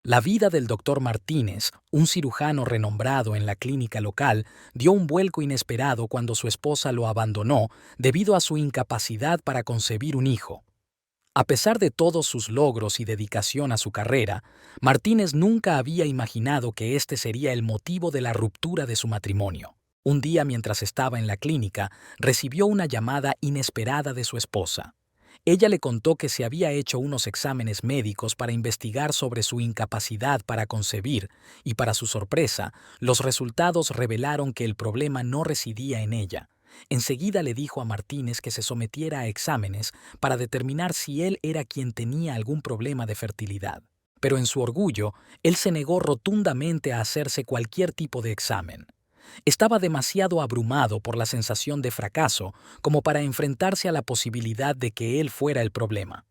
La vida del doctor Martínez, un cirujano renombrado en la clínica local, dio un vuelco inesperado cuando su esposa lo abandonó debido a su incapacidad para concebir un hijo. A pesar de todos sus logros y dedicación a su carrera, Martínez nunca había imaginado que este sería el motivo de la ruptura de su matrimonio. Un día, mientras estaba en la clínica, recibió una llamada inesperada de su esposa. Ella le contó que se había hecho unos exámenes médicos para investigar sobre su incapacidad para concebir y, para su sorpresa, los resultados revelaron que el problema no residía en ella. Enseguida le dijo a Martínez que se sometiera a exámenes para determinar si él era quien tenía algún problema de fertilidad. Pero en su orgullo, él se negó rotundamente a hacerse cualquier tipo de examen. Estaba demasiado abrumado por la sensación de fracaso como para enfrentarse a la posibilidad de que él fuera el problema.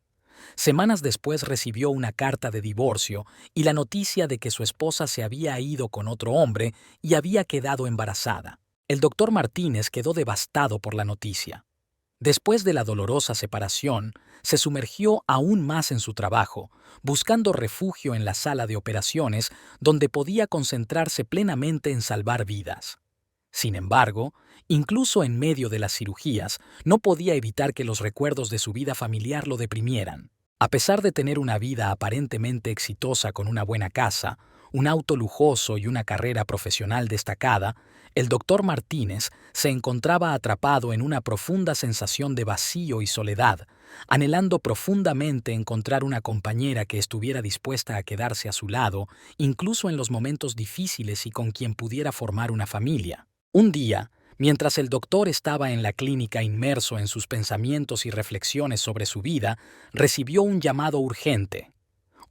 Semanas después recibió una carta de divorcio y la noticia de que su esposa se había ido con otro hombre y había quedado embarazada. El doctor Martínez quedó devastado por la noticia. Después de la dolorosa separación, se sumergió aún más en su trabajo, buscando refugio en la sala de operaciones donde podía concentrarse plenamente en salvar vidas. Sin embargo, incluso en medio de las cirugías, no podía evitar que los recuerdos de su vida familiar lo deprimieran. A pesar de tener una vida aparentemente exitosa con una buena casa, un auto lujoso y una carrera profesional destacada, el doctor Martínez se encontraba atrapado en una profunda sensación de vacío y soledad, anhelando profundamente encontrar una compañera que estuviera dispuesta a quedarse a su lado, incluso en los momentos difíciles y con quien pudiera formar una familia. Un día, mientras el doctor estaba en la clínica inmerso en sus pensamientos y reflexiones sobre su vida, recibió un llamado urgente.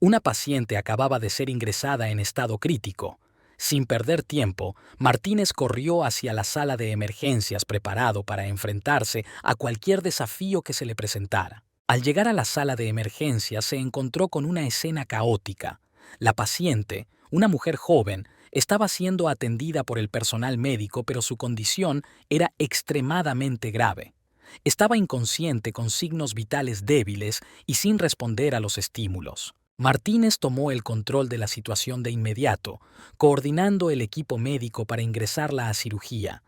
Una paciente acababa de ser ingresada en estado crítico. Sin perder tiempo, Martínez corrió hacia la sala de emergencias preparado para enfrentarse a cualquier desafío que se le presentara. Al llegar a la sala de emergencias se encontró con una escena caótica. La paciente, una mujer joven, estaba siendo atendida por el personal médico, pero su condición era extremadamente grave. Estaba inconsciente con signos vitales débiles y sin responder a los estímulos. Martínez tomó el control de la situación de inmediato, coordinando el equipo médico para ingresarla a cirugía.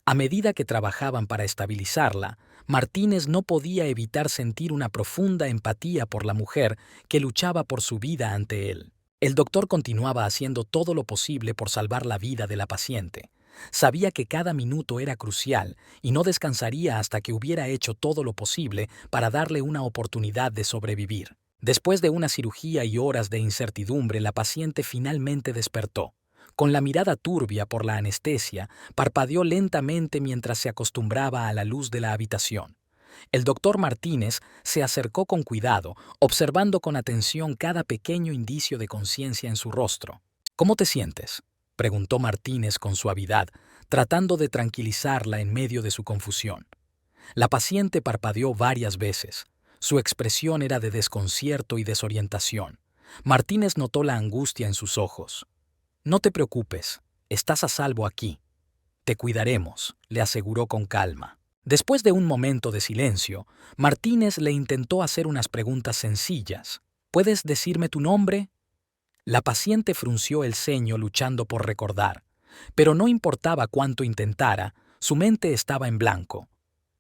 A medida que trabajaban para estabilizarla, Martínez no podía evitar sentir una profunda empatía por la mujer que luchaba por su vida ante él. El doctor continuaba haciendo todo lo posible por salvar la vida de la paciente. Sabía que cada minuto era crucial y no descansaría hasta que hubiera hecho todo lo posible para darle una oportunidad de sobrevivir. Después de una cirugía y horas de incertidumbre, la paciente finalmente despertó. Con la mirada turbia por la anestesia, parpadeó lentamente mientras se acostumbraba a la luz de la habitación. El doctor Martínez se acercó con cuidado, observando con atención cada pequeño indicio de conciencia en su rostro. ¿Cómo te sientes?, preguntó Martínez con suavidad, tratando de tranquilizarla en medio de su confusión. La paciente parpadeó varias veces. Su expresión era de desconcierto y desorientación. Martínez notó la angustia en sus ojos. No te preocupes, estás a salvo aquí. Te cuidaremos, le aseguró con calma. Después de un momento de silencio, Martínez le intentó hacer unas preguntas sencillas. ¿Puedes decirme tu nombre? La paciente frunció el ceño luchando por recordar, pero no importaba cuánto intentara, su mente estaba en blanco.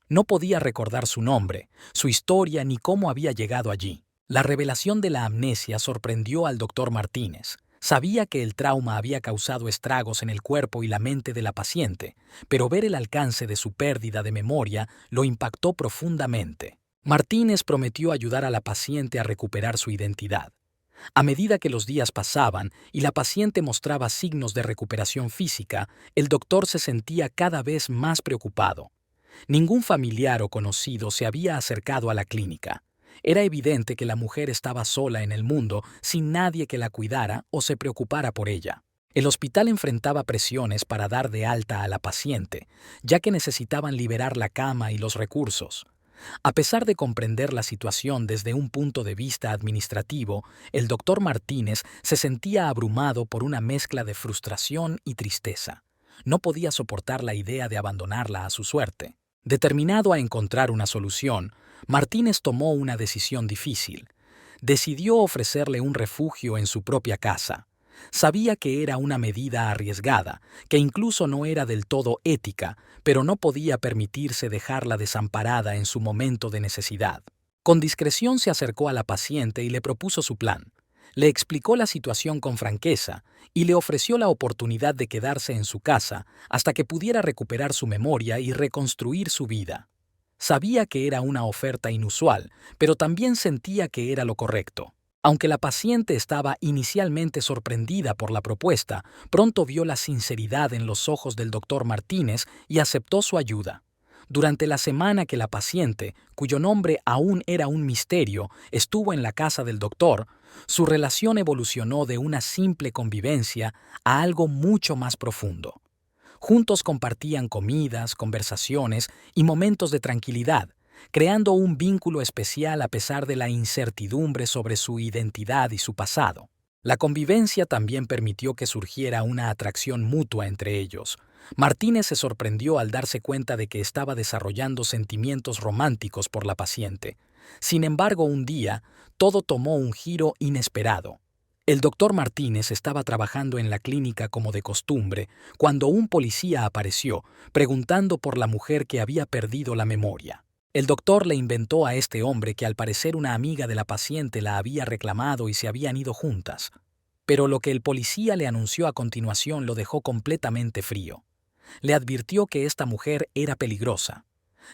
No podía recordar su nombre, su historia ni cómo había llegado allí. La revelación de la amnesia sorprendió al doctor Martínez. Sabía que el trauma había causado estragos en el cuerpo y la mente de la paciente, pero ver el alcance de su pérdida de memoria lo impactó profundamente. Martínez prometió ayudar a la paciente a recuperar su identidad. A medida que los días pasaban y la paciente mostraba signos de recuperación física, el doctor se sentía cada vez más preocupado. Ningún familiar o conocido se había acercado a la clínica. Era evidente que la mujer estaba sola en el mundo, sin nadie que la cuidara o se preocupara por ella. El hospital enfrentaba presiones para dar de alta a la paciente, ya que necesitaban liberar la cama y los recursos. A pesar de comprender la situación desde un punto de vista administrativo, el doctor Martínez se sentía abrumado por una mezcla de frustración y tristeza. No podía soportar la idea de abandonarla a su suerte. Determinado a encontrar una solución, Martínez tomó una decisión difícil. decidió ofrecerle un refugio en su propia casa. Sabía que era una medida arriesgada, que incluso no era del todo ética, pero no podía permitirse dejarla desamparada en su momento de necesidad. Con discreción se acercó a la paciente y le propuso su plan. Le explicó la situación con franqueza y le ofreció la oportunidad de quedarse en su casa hasta que pudiera recuperar su memoria y reconstruir su vida. Sabía que era una oferta inusual, pero también sentía que era lo correcto. Aunque la paciente estaba inicialmente sorprendida por la propuesta, pronto vio la sinceridad en los ojos del doctor Martínez y aceptó su ayuda. Durante la semana que la paciente, cuyo nombre aún era un misterio, estuvo en la casa del doctor, su relación evolucionó de una simple convivencia a algo mucho más profundo. Juntos compartían comidas, conversaciones y momentos de tranquilidad, creando un vínculo especial a pesar de la incertidumbre sobre su identidad y su pasado. La convivencia también permitió que surgiera una atracción mutua entre ellos. Martínez se sorprendió al darse cuenta de que estaba desarrollando sentimientos románticos por la paciente. Sin embargo, un día, todo tomó un giro inesperado. El doctor Martínez estaba trabajando en la clínica como de costumbre cuando un policía apareció, preguntando por la mujer que había perdido la memoria. El doctor le inventó a este hombre que al parecer una amiga de la paciente la había reclamado y se habían ido juntas. Pero lo que el policía le anunció a continuación lo dejó completamente frío. Le advirtió que esta mujer era peligrosa.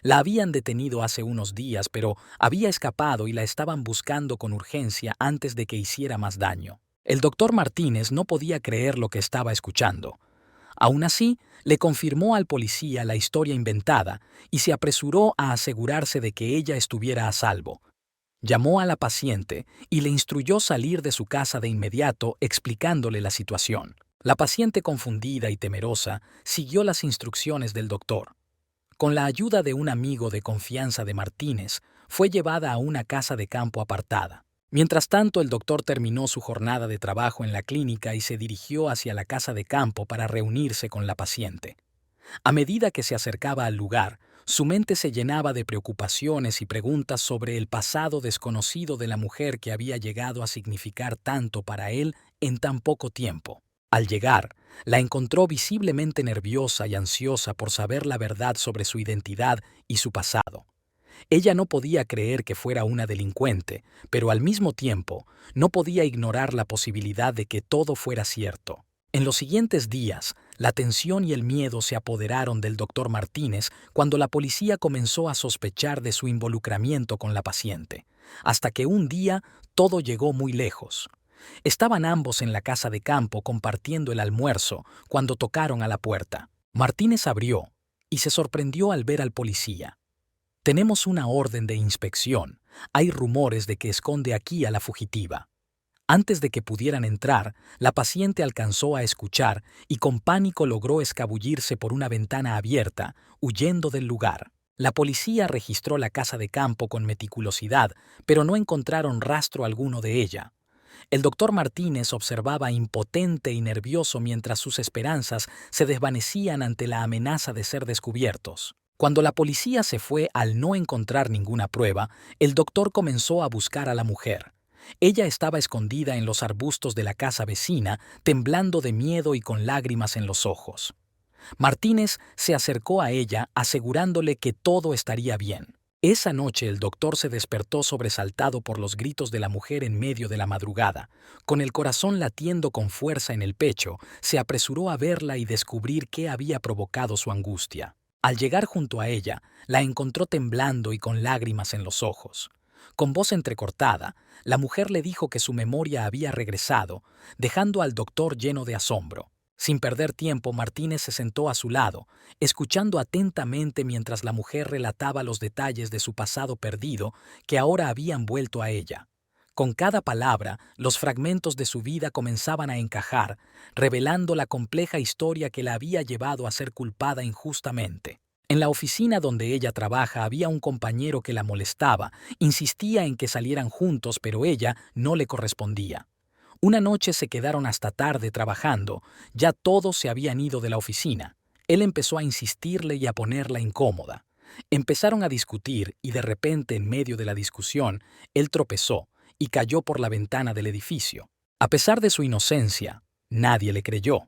La habían detenido hace unos días, pero había escapado y la estaban buscando con urgencia antes de que hiciera más daño. El doctor Martínez no podía creer lo que estaba escuchando. Aún así, le confirmó al policía la historia inventada y se apresuró a asegurarse de que ella estuviera a salvo. Llamó a la paciente y le instruyó salir de su casa de inmediato explicándole la situación. La paciente, confundida y temerosa, siguió las instrucciones del doctor. Con la ayuda de un amigo de confianza de Martínez, fue llevada a una casa de campo apartada. Mientras tanto, el doctor terminó su jornada de trabajo en la clínica y se dirigió hacia la casa de campo para reunirse con la paciente. A medida que se acercaba al lugar, su mente se llenaba de preocupaciones y preguntas sobre el pasado desconocido de la mujer que había llegado a significar tanto para él en tan poco tiempo. Al llegar, la encontró visiblemente nerviosa y ansiosa por saber la verdad sobre su identidad y su pasado. Ella no podía creer que fuera una delincuente, pero al mismo tiempo no podía ignorar la posibilidad de que todo fuera cierto. En los siguientes días, la tensión y el miedo se apoderaron del doctor Martínez cuando la policía comenzó a sospechar de su involucramiento con la paciente, hasta que un día todo llegó muy lejos. Estaban ambos en la casa de campo compartiendo el almuerzo cuando tocaron a la puerta. Martínez abrió y se sorprendió al ver al policía. «Tenemos una orden de inspección. Hay rumores de que esconde aquí a la fugitiva». Antes de que pudieran entrar, la paciente alcanzó a escuchar y con pánico logró escabullirse por una ventana abierta, huyendo del lugar. La policía registró la casa de campo con meticulosidad, pero no encontraron rastro alguno de ella. El doctor Martínez observaba impotente y nervioso mientras sus esperanzas se desvanecían ante la amenaza de ser descubiertos. Cuando la policía se fue al no encontrar ninguna prueba, el doctor comenzó a buscar a la mujer. Ella estaba escondida en los arbustos de la casa vecina, temblando de miedo y con lágrimas en los ojos. Martínez se acercó a ella asegurándole que todo estaría bien. Esa noche el doctor se despertó sobresaltado por los gritos de la mujer en medio de la madrugada. Con el corazón latiendo con fuerza en el pecho, se apresuró a verla y descubrir qué había provocado su angustia. Al llegar junto a ella, la encontró temblando y con lágrimas en los ojos. Con voz entrecortada, la mujer le dijo que su memoria había regresado, dejando al doctor lleno de asombro. Sin perder tiempo, Martínez se sentó a su lado, escuchando atentamente mientras la mujer relataba los detalles de su pasado perdido que ahora habían vuelto a ella. Con cada palabra, los fragmentos de su vida comenzaban a encajar, revelando la compleja historia que la había llevado a ser culpada injustamente. En la oficina donde ella trabaja había un compañero que la molestaba, insistía en que salieran juntos, pero ella no le correspondía. Una noche se quedaron hasta tarde trabajando, ya todos se habían ido de la oficina. Él empezó a insistirle y a ponerla incómoda. Empezaron a discutir y de repente, en medio de la discusión, él tropezó y cayó por la ventana del edificio. A pesar de su inocencia, nadie le creyó.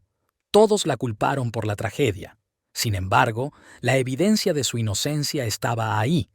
Todos la culparon por la tragedia. Sin embargo, la evidencia de su inocencia estaba ahí.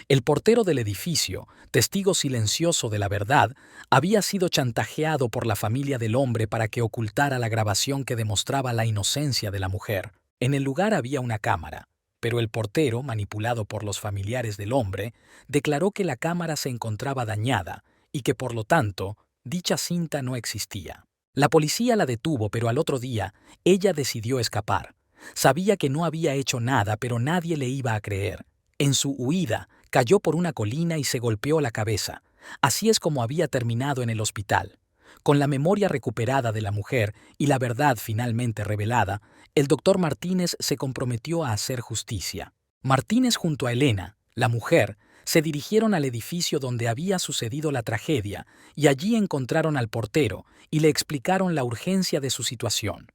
El portero del edificio, testigo silencioso de la verdad, había sido chantajeado por la familia del hombre para que ocultara la grabación que demostraba la inocencia de la mujer. En el lugar había una cámara, pero el portero, manipulado por los familiares del hombre, declaró que la cámara se encontraba dañada y que, por lo tanto, dicha cinta no existía. La policía la detuvo, pero al otro día, ella decidió escapar. Sabía que no había hecho nada, pero nadie le iba a creer. En su huida, cayó por una colina y se golpeó la cabeza. Así es como había terminado en el hospital. Con la memoria recuperada de la mujer y la verdad finalmente revelada, el doctor Martínez se comprometió a hacer justicia. Martínez junto a Elena, la mujer, se dirigieron al edificio donde había sucedido la tragedia y allí encontraron al portero y le explicaron la urgencia de su situación.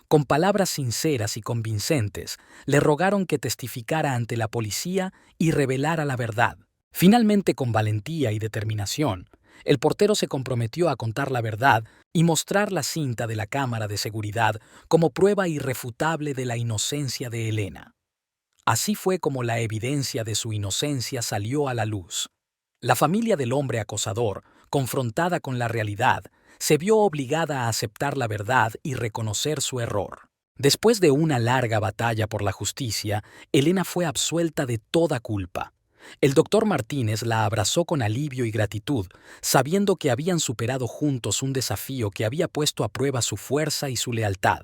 Con palabras sinceras y convincentes, le rogaron que testificara ante la policía y revelara la verdad. Finalmente, con valentía y determinación, el portero se comprometió a contar la verdad y mostrar la cinta de la cámara de seguridad como prueba irrefutable de la inocencia de Elena. Así fue como la evidencia de su inocencia salió a la luz. La familia del hombre acosador, confrontada con la realidad, se vio obligada a aceptar la verdad y reconocer su error. Después de una larga batalla por la justicia, Elena fue absuelta de toda culpa. El doctor Martínez la abrazó con alivio y gratitud, sabiendo que habían superado juntos un desafío que había puesto a prueba su fuerza y su lealtad.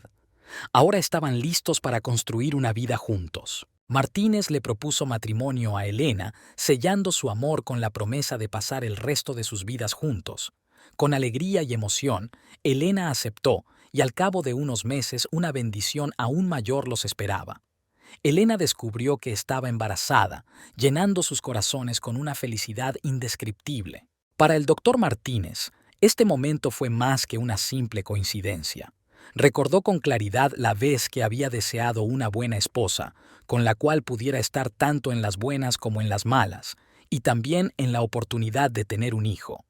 Ahora estaban listos para construir una vida juntos. Martínez le propuso matrimonio a Elena, sellando su amor con la promesa de pasar el resto de sus vidas juntos. Con alegría y emoción, Elena aceptó, y al cabo de unos meses una bendición aún mayor los esperaba. Elena descubrió que estaba embarazada, llenando sus corazones con una felicidad indescriptible. Para el doctor Martínez, este momento fue más que una simple coincidencia. Recordó con claridad la vez que había deseado una buena esposa, con la cual pudiera estar tanto en las buenas como en las malas, y también en la oportunidad de tener un hijo.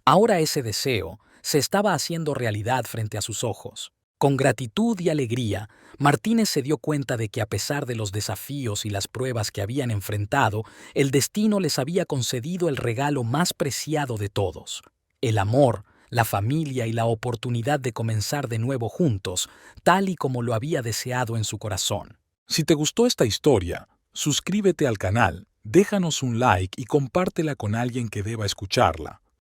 Ahora ese deseo se estaba haciendo realidad frente a sus ojos. Con gratitud y alegría, Martínez se dio cuenta de que a pesar de los desafíos y las pruebas que habían enfrentado, el destino les había concedido el regalo más preciado de todos: el amor, la familia y la oportunidad de comenzar de nuevo juntos, tal y como lo había deseado en su corazón. Si te gustó esta historia, suscríbete al canal, déjanos un like y compártela con alguien que deba escucharla.